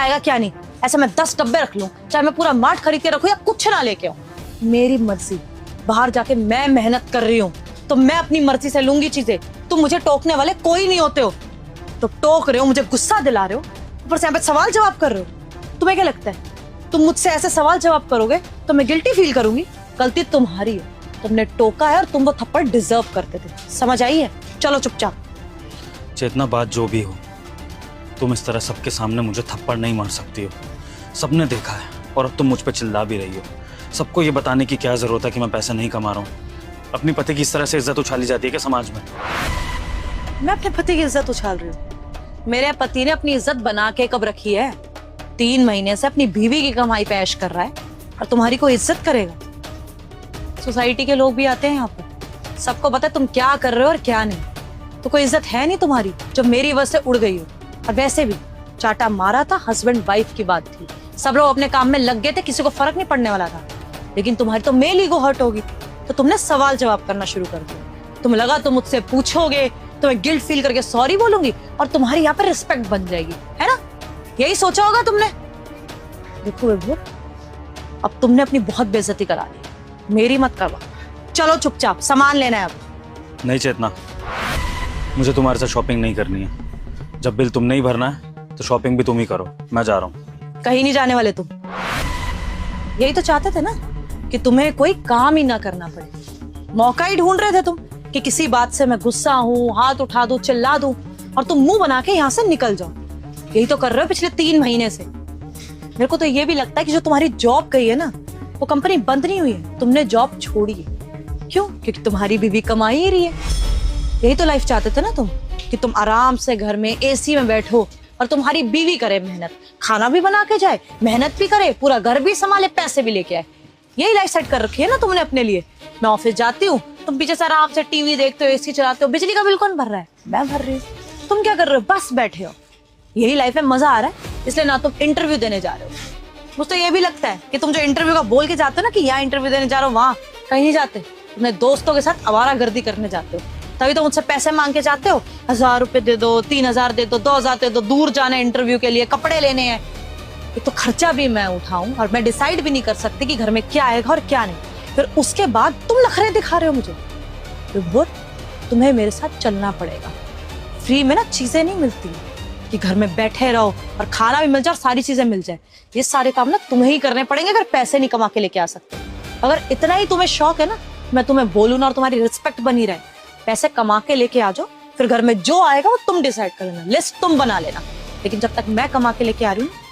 खाएगा क्या नहीं। ऐसे मैं 10 डब्बे रख लूं, चाहे मैं पूरा मार्ट खरीद के रखूं या कुछ ना लेके आऊं, मेरी मर्जी। बाहर जाके मैं मेहनत कर रही हूँ तो मैं अपनी मर्जी से लूंगी चीजें। तुम मुझे टोकने वाले कोई नहीं होते हो। तो टोक रहे हो, मुझे गुस्सा दिला रहे हो, ऊपर से यहाँ पे सवाल जवाब कर रहे हो। तुम्हें क्या लगता है तुम मुझसे ऐसे सवाल जवाब करोगे तो मैं गिल्टी फील करूंगी? गलती तुम्हारी है, तुमने टोका है और तुम वो थप्पड़ डिजर्व करते थे। समझ आई है? चलो चुपचाप। चेतना, बात जो भी हो, तुम इस तरह सबके सामने मुझे थप्पड़ नहीं मार सकती हो। सबने देखा है और अब तुम मुझ पर चिल्ला भी रही हो। सबको ये बताने की क्या जरूरत है कि मैं पैसे नहीं कमा रहा हूँ। अपनी पति की इस तरह से इज्जत उछाली जाती है क्या समाज में? मैं अपने पति की इज्जत उछाल रही हूँ? मेरे पति ने अपनी इज्जत बना के कब रखी है? 3 महीने से अपनी बीवी की कमाई पे ऐश कर रहा है और तुम्हारी कोई इज्जत करेगा? सोसाइटी के लोग भी आते हैं यहाँ पर, सबको पता है तुम क्या कर रहे हो और क्या नहीं। तो कोई इज्जत है नहीं तुम्हारी जो मेरी वजह से उड़ गई हो। और वैसे भी चाटा मारा था, हस्बैंड वाइफ की बात थी, सब लोग अपने काम में लग गए थे, किसी को फर्क नहीं पड़ने वाला था। लेकिन तुम्हारी तो मेल ईगो हर्ट होगी तो तुमने सवाल जवाब करना शुरू कर दिया। तुम लगा तुम मुझसे पूछोगे तो मैं गिल्ट फील करके सॉरी बोलूंगी और तुम्हारी यहाँ पे रिस्पेक्ट बन जाएगी, है ना? यही सोचा होगा तुमने। देखो विभू, अब तुमने अपनी बहुत बेइज्जती करा ली, मेरी मत करवा। चलो चुपचाप सामान लेना है अब। नहीं चेतना, मुझे तुम्हारे साथ शॉपिंग नहीं करनी है। जब बिल तुमने ही भरना है तो शॉपिंग भी तुम ही करो, मैं जा रहा हूँ। कहीं नहीं जाने वाले तुम। यही तो चाहते थे ना कि तुम्हें कोई काम ही ना करना पड़े। मौका ही ढूंढ रहे थे तुम कि किसी बात से मैं गुस्सा हूँ, हाथ उठा दूं, चिल्ला दूं और तुम मुंह बना के यहाँ से निकल जाओ। यही तो कर रहे हो पिछले 3 महीने से। मेरे को तो ये भी लगता है कि जो तुम्हारी जॉब गई है ना, वो कंपनी बंद नहीं हुई है, तुमने जॉब छोड़ी है। क्यों? क्योंकि तुम्हारी बीवी कमा ही रही है। यही तो लाइफ चाहते थे ना तुम, कि तुम आराम से घर में एसी में बैठो और तुम्हारी बीवी करे मेहनत, खाना भी बना के जाए, मेहनत भी करे, पूरा घर भी संभाले, पैसे भी लेके आए। यही लाइफ सेट कर रखी है ना तुमने अपने लिए। मैं ऑफिस जाती हूँ, तुम पीछे से आराम से टीवी देखते हो, एसी चलाते हो। बिजली का बिल कौन भर रहा है? मैं भर रही हूँ। तुम क्या कर रहे हो? बस बैठे हो। यही लाइफ में मजा आ रहा है, इसलिए ना तुम इंटरव्यू देने जा रहे हो। मुझे तो ये भी लगता है कि तुम जो इंटरव्यू का बोल के जाते हो ना कि यहाँ इंटरव्यू देने जा रहे हो, वहाँ कहीं नहीं जाते। अपने दोस्तों के साथ आवारागर्दी करने जाते हो। तभी तो मुझसे पैसे मांग के जाते हो, 1000 रुपए दे दो, 3000 दे दो, 2000 दे दो। दूर जाना है इंटरव्यू के लिए, कपड़े लेने हैं। ये तो खर्चा भी मैं उठाऊं और मैं डिसाइड भी नहीं कर सकती कि घर में क्या आएगा और क्या नहीं। फिर उसके बाद तुम नखरे दिखा रहे हो मुझे। विभूत, तुम्हें मेरे साथ चलना पड़ेगा। फ्री में ना चीजें नहीं मिलती कि घर में बैठे रहो और खाना भी मिल जाए और सारी चीजें मिल जाए। ये सारे काम ना तुम्हें ही करने पड़ेंगे अगर पैसे नहीं कमा के लेके आ सकते। अगर इतना ही तुम्हें शौक है ना, मैं तुम्हें बोलूं ना और तुम्हारी रिस्पेक्ट बनी रहे, पैसे कमा के लेके आ जाओ। फिर घर में जो आएगा वो तुम डिसाइड कर लेना, लिस्ट तुम बना लेना। लेकिन जब तक मैं कमा के लेके आ रही हूँ